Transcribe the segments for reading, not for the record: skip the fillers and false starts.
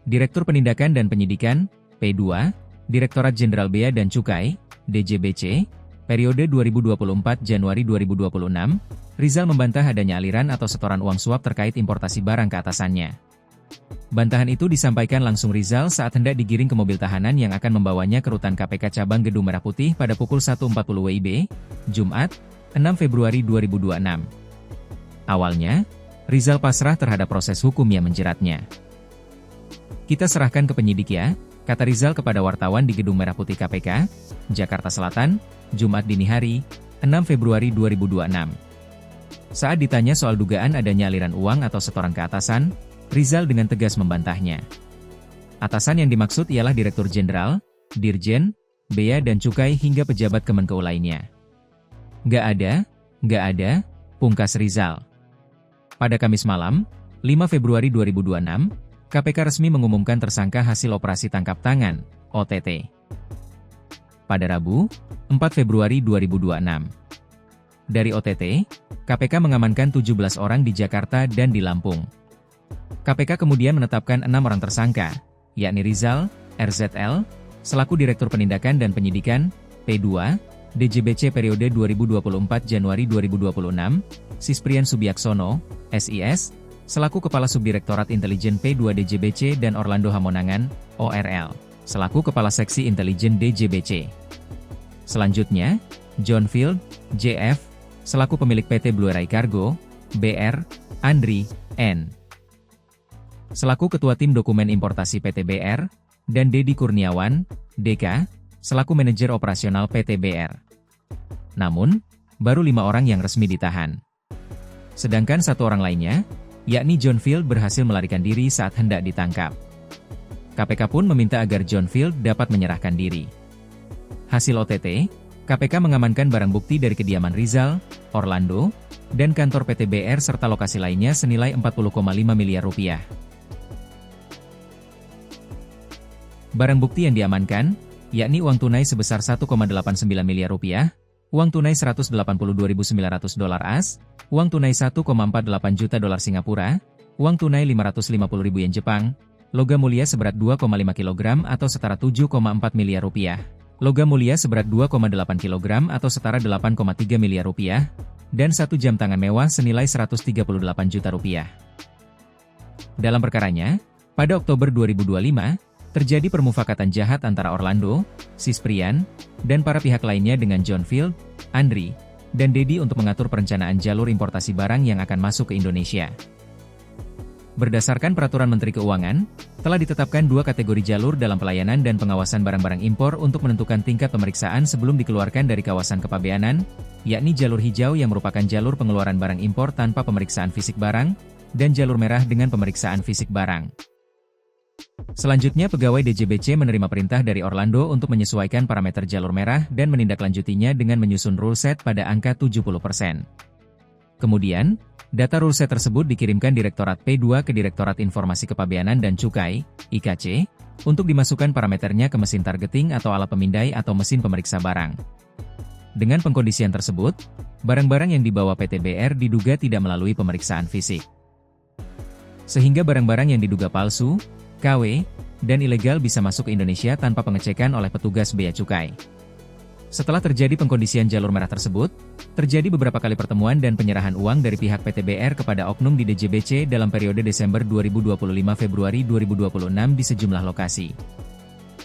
Direktur Penindakan dan Penyidikan, P2, Direktorat Jenderal Bea dan Cukai, DJBC, periode 2024 Januari 2026, Rizal membantah adanya aliran atau setoran uang suap terkait importasi barang ke atasannya. Bantahan itu disampaikan langsung Rizal saat hendak digiring ke mobil tahanan yang akan membawanya ke rutan KPK Cabang Gedung Merah Putih pada pukul 1.40 WIB, Jumat, 6 Februari 2026. Awalnya, Rizal pasrah terhadap proses hukum yang menjeratnya. "Kita serahkan ke penyidik ya," kata Rizal kepada wartawan di Gedung Merah Putih KPK, Jakarta Selatan, Jumat dini hari, 6 Februari 2026. Saat ditanya soal dugaan adanya aliran uang atau setoran ke atasan, Rizal dengan tegas membantahnya. Atasan yang dimaksud ialah Direktur Jenderal, Dirjen, Bea dan Cukai hingga pejabat Kemenkeu lainnya. Nggak ada, pungkas Rizal. Pada Kamis malam, 5 Februari 2026, KPK resmi mengumumkan tersangka hasil operasi tangkap tangan, OTT. Pada Rabu, 4 Februari 2026. Dari OTT, KPK mengamankan 17 orang di Jakarta dan di Lampung. KPK kemudian menetapkan 6 orang tersangka, yakni Rizal, RZL, selaku Direktur Penindakan dan Penyidikan, P2, DJBC periode 2024 Januari 2026, Sisprian Subiaksono, SIS, selaku Kepala Subdirektorat Intelijen P2 DJBC dan Orlando Hamonangan, ORL, selaku Kepala Seksi Intelijen DJBC. Selanjutnya, John Field, JF, selaku pemilik PT Blue Ray Cargo, BR, Andri, N, selaku Ketua Tim Dokumen Importasi PT BR, dan Dedi Kurniawan, DK, selaku Manajer Operasional PT BR. Namun, baru 5 orang yang resmi ditahan. Sedangkan 1 orang lainnya, yakni John Field berhasil melarikan diri saat hendak ditangkap. KPK pun meminta agar John Field dapat menyerahkan diri. Hasil OTT, KPK mengamankan barang bukti dari kediaman Rizal, Orlando, dan kantor PT BR serta lokasi lainnya senilai 40,5 miliar rupiah. Barang bukti yang diamankan, yakni uang tunai sebesar 1,89 miliar rupiah, uang tunai 182.900 dolar AS, uang tunai 1,48 juta dolar Singapura, uang tunai 550.000 yen Jepang, logam mulia seberat 2,5 kg atau setara 7,4 miliar rupiah, logam mulia seberat 2,8 kg atau setara 8,3 miliar rupiah, dan 1 jam tangan mewah senilai 138 juta rupiah. Dalam perkaranya, pada Oktober 2025, terjadi permufakatan jahat antara Orlando, Sisprian, dan para pihak lainnya dengan John Field, Andri, dan Dedi untuk mengatur perencanaan jalur importasi barang yang akan masuk ke Indonesia. Berdasarkan Peraturan Menteri Keuangan, telah ditetapkan 2 kategori jalur dalam pelayanan dan pengawasan barang-barang impor untuk menentukan tingkat pemeriksaan sebelum dikeluarkan dari kawasan kepabeanan, yakni jalur hijau yang merupakan jalur pengeluaran barang impor tanpa pemeriksaan fisik barang, dan jalur merah dengan pemeriksaan fisik barang. Selanjutnya pegawai DJBC menerima perintah dari Orlando untuk menyesuaikan parameter jalur merah dan menindaklanjutinya dengan menyusun rule set pada angka 70%. Kemudian, data rule set tersebut dikirimkan Direktorat P2 ke Direktorat Informasi Kepabeanan dan Cukai, IKC, untuk dimasukkan parameternya ke mesin targeting atau alat pemindai atau mesin pemeriksa barang. Dengan pengkondisian tersebut, barang-barang yang dibawa PT BR diduga tidak melalui pemeriksaan fisik. Sehingga barang-barang yang diduga palsu, KW, dan ilegal bisa masuk ke Indonesia tanpa pengecekan oleh petugas bea cukai. Setelah terjadi pengkondisian jalur merah tersebut, terjadi beberapa kali pertemuan dan penyerahan uang dari pihak PT BR kepada oknum di DJBC dalam periode Desember 2025 Februari 2026 di sejumlah lokasi.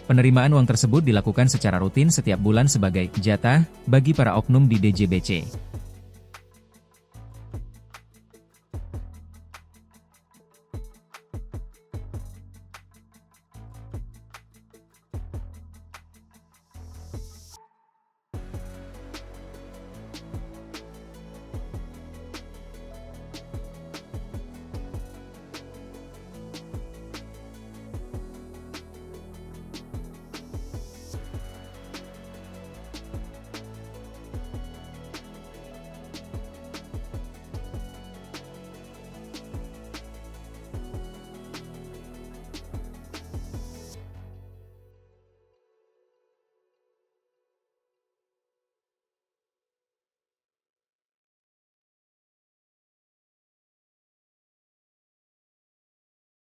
Penerimaan uang tersebut dilakukan secara rutin setiap bulan sebagai jatah bagi para oknum di DJBC.